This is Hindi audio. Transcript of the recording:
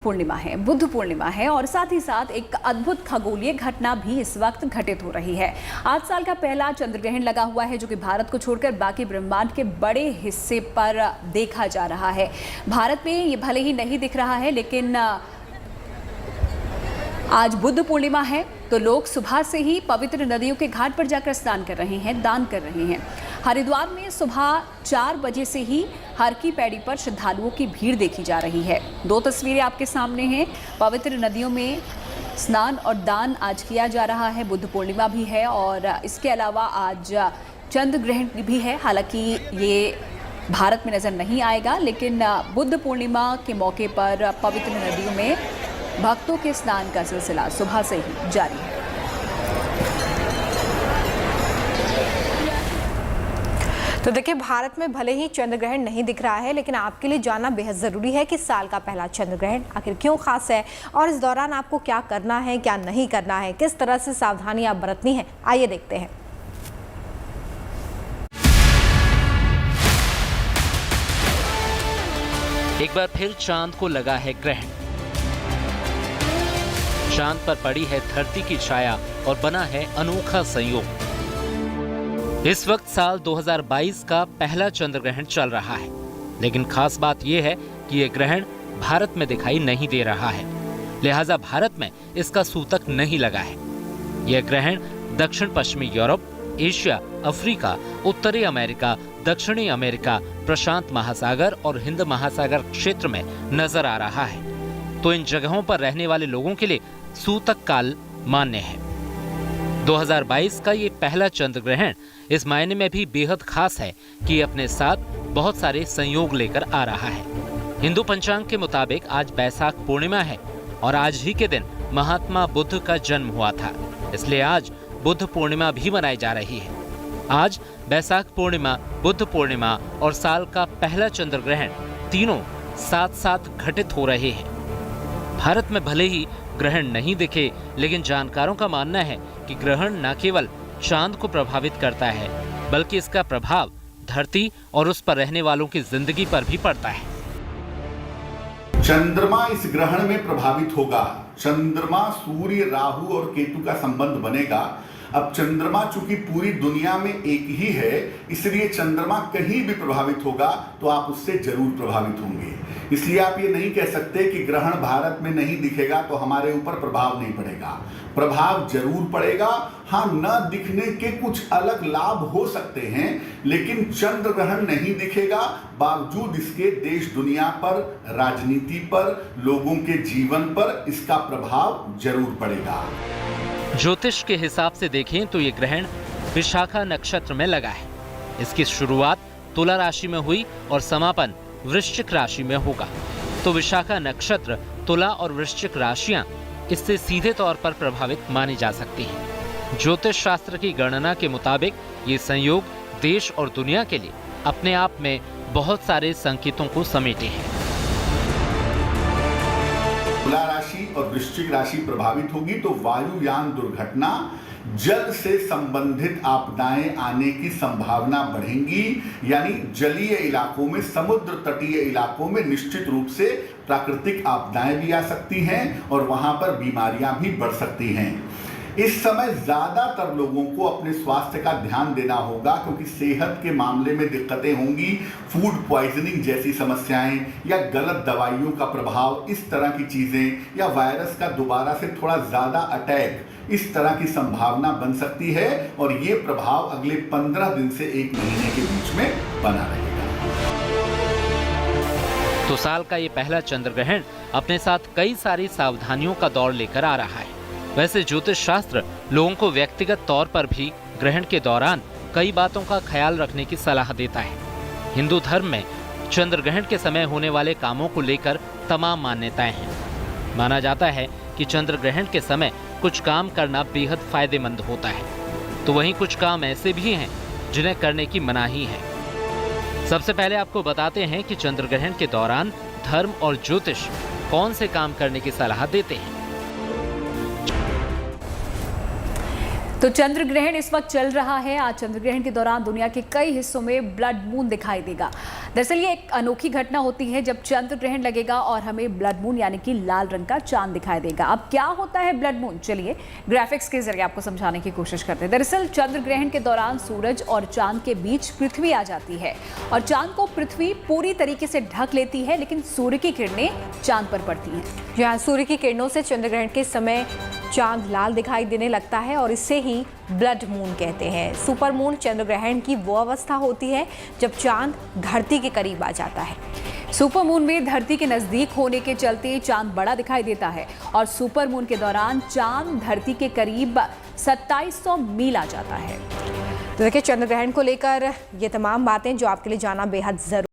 पूर्णिमा है, बुद्ध पूर्णिमा है और साथ ही साथ एक अद्भुत खगोलीय घटना भी इस वक्त घटित हो रही है। 8 साल का पहला चंद्र ग्रहण लगा हुआ है जो कि भारत को छोड़कर बाकी ब्रह्मांड के बड़े हिस्से पर देखा जा रहा है। भारत में ये भले ही नहीं दिख रहा है, लेकिन आज बुद्ध पूर्णिमा है तो लोग सुबह से ही पवित्र नदियों के घाट पर जाकर स्नान कर रहे हैं, दान कर रहे हैं। हरिद्वार में सुबह 4 बजे से ही हर की पैड़ी पर श्रद्धालुओं की भीड़ देखी जा रही है। 2 तस्वीरें आपके सामने हैं। पवित्र नदियों में स्नान और दान आज किया जा रहा है। बुद्ध पूर्णिमा भी है और इसके अलावा आज चंद्र ग्रहण भी है। हालांकि ये भारत में नज़र नहीं आएगा, लेकिन बुद्ध पूर्णिमा के मौके पर पवित्र नदियों में भक्तों के स्नान का सिलसिला सुबह से ही जारी है। तो देखिए, भारत में भले ही चंद्र ग्रहण नहीं दिख रहा है, लेकिन आपके लिए जानना बेहद ज़रूरी है कि साल का पहला चंद्र ग्रहण आखिर क्यों खास है और इस दौरान आपको क्या करना है, क्या नहीं करना है, किस तरह से सावधानियां बरतनी है। आइए देखते हैं। एक बार फिर चांद को लगा है ग्रहण। चांद पर पड़ी है धरती की छाया और बना है अनोखा संयोग। इस वक्त साल 2022 का पहला चंद्र ग्रहण चल रहा है, लेकिन खास बात यह है कि यह ग्रहण भारत में दिखाई नहीं दे रहा है, लिहाजा भारत में इसका सूतक नहीं लगा है। यह ग्रहण दक्षिण पश्चिमी यूरोप, एशिया, अफ्रीका, उत्तरी अमेरिका, दक्षिणी अमेरिका, प्रशांत महासागर और हिंद महासागर क्षेत्र में नजर आ रहा है। तो इन जगहों पर रहने वाले लोगों के लिए सूतक काल मान्य है। 2022 का ये पहला चंद्र ग्रहण इस मायने में भी बेहद खास है कि ये अपने साथ बहुत सारे संयोग लेकर आ रहा है। हिंदू पंचांग के मुताबिक आज बैसाख पूर्णिमा है और आज ही के दिन महात्मा बुद्ध का जन्म हुआ था, इसलिए आज बुद्ध पूर्णिमा भी मनाई जा रही है। आज बैसाख पूर्णिमा, बुद्ध पूर्णिमा और साल का पहला चंद्र ग्रहण तीनों साथ साथ घटित हो रहे हैं। भारत में भले ही ग्रहण नहीं दिखे, लेकिन जानकारों का मानना है कि ग्रहण न केवल चांद को प्रभावित करता है, बल्कि इसका प्रभाव धरती और उस पर रहने वालों की जिंदगी पर भी पड़ता है। चंद्रमा इस ग्रहण में प्रभावित होगा। चंद्रमा, सूर्य, राहु और केतु का संबंध बनेगा। अब चंद्रमा चूंकि पूरी दुनिया में एक ही है, इसलिए चंद्रमा कहीं भी प्रभावित होगा तो आप उससे जरूर प्रभावित होंगे। इसलिए आप ये नहीं कह सकते कि ग्रहण भारत में नहीं दिखेगा तो हमारे ऊपर प्रभाव नहीं पड़ेगा। प्रभाव जरूर पड़ेगा। हाँ, न दिखने के कुछ अलग लाभ हो सकते हैं, लेकिन चंद्र ग्रहण नहीं दिखेगा, बावजूद इसके देश दुनिया पर, राजनीति पर, लोगों के जीवन पर इसका प्रभाव जरूर पड़ेगा। ज्योतिष के हिसाब से देखें तो ये ग्रहण विशाखा नक्षत्र में लगा है। इसकी शुरुआत तुला राशि में हुई और समापन वृश्चिक राशि में होगा। तो विशाखा नक्षत्र, तुला और वृश्चिक राशियां इससे सीधे तौर पर प्रभावित मानी जा सकती हैं। ज्योतिष शास्त्र की गणना के मुताबिक ये संयोग देश और दुनिया के लिए अपने आप में बहुत सारे संकेतों को समेटे हैं। तुला राशि और वृश्चिक राशि प्रभावित होगी तो वायुयान दुर्घटना, जल से संबंधित आपदाएं आने की संभावना बढ़ेंगी। यानी जलीय इलाकों में, समुद्र तटीय इलाकों में निश्चित रूप से प्राकृतिक आपदाएं भी आ सकती हैं और वहां पर बीमारियां भी बढ़ सकती हैं। इस समय ज्यादातर लोगों को अपने स्वास्थ्य का ध्यान देना होगा, क्योंकि सेहत के मामले में दिक्कतें होंगी। फूड पॉइजनिंग जैसी समस्याएं या गलत दवाइयों का प्रभाव, इस तरह की चीजें, या वायरस का दोबारा से थोड़ा ज्यादा अटैक, इस तरह की संभावना बन सकती है और ये प्रभाव अगले 15 दिन से 1 महीने के बीच में बना रहेगा। तो साल का ये पहला चंद्र ग्रहण अपने साथ कई सारी सावधानियों का दौर लेकर आ रहा है। वैसे ज्योतिष शास्त्र लोगों को व्यक्तिगत तौर पर भी ग्रहण के दौरान कई बातों का ख्याल रखने की सलाह देता है। हिंदू धर्म में चंद्र ग्रहण के समय होने वाले कामों को लेकर तमाम मान्यताएं हैं। माना जाता है कि चंद्र ग्रहण के समय कुछ काम करना बेहद फायदेमंद होता है, तो वहीं कुछ काम ऐसे भी हैं जिन्हें करने की मनाही है। सबसे पहले आपको बताते हैं कि चंद्र ग्रहण के दौरान धर्म और ज्योतिष कौन से काम करने की सलाह देते हैं। तो चंद्र ग्रहण इस वक्त चल रहा है। आज चंद्र ग्रहण के दौरान दुनिया के कई हिस्सों में ब्लड मून दिखाई देगा। दरअसल ये एक अनोखी घटना होती है जब चंद्र ग्रहण लगेगा और हमें ब्लड मून यानी कि लाल रंग का चांद दिखाई देगा। अब क्या होता है ब्लड मून, चलिए ग्राफिक्स के जरिए आपको समझाने की कोशिश करते हैं। दरअसल चंद्र ग्रहण के दौरान सूरज और चांद के बीच पृथ्वी आ जाती है और चांद को पृथ्वी पूरी तरीके से ढक लेती है, लेकिन सूर्य की किरणें चांद पर पड़ती हैं। जहाँ सूर्य की किरणों से चंद्र ग्रहण के समय चांद लाल दिखाई देने लगता है और इसे ही ब्लड मून कहते हैं। सुपर मून चंद्र ग्रहण की वो अवस्था होती है जब चांद धरती के करीब आ जाता है। सुपर मून में धरती के नजदीक होने के चलते चांद बड़ा दिखाई देता है और सुपर मून के दौरान चांद धरती के करीब 2700 मील आ जाता है। तो देखिए चंद्र ग्रहण को लेकर ये तमाम बातें जो आपके लिए जाना बेहद जरूरी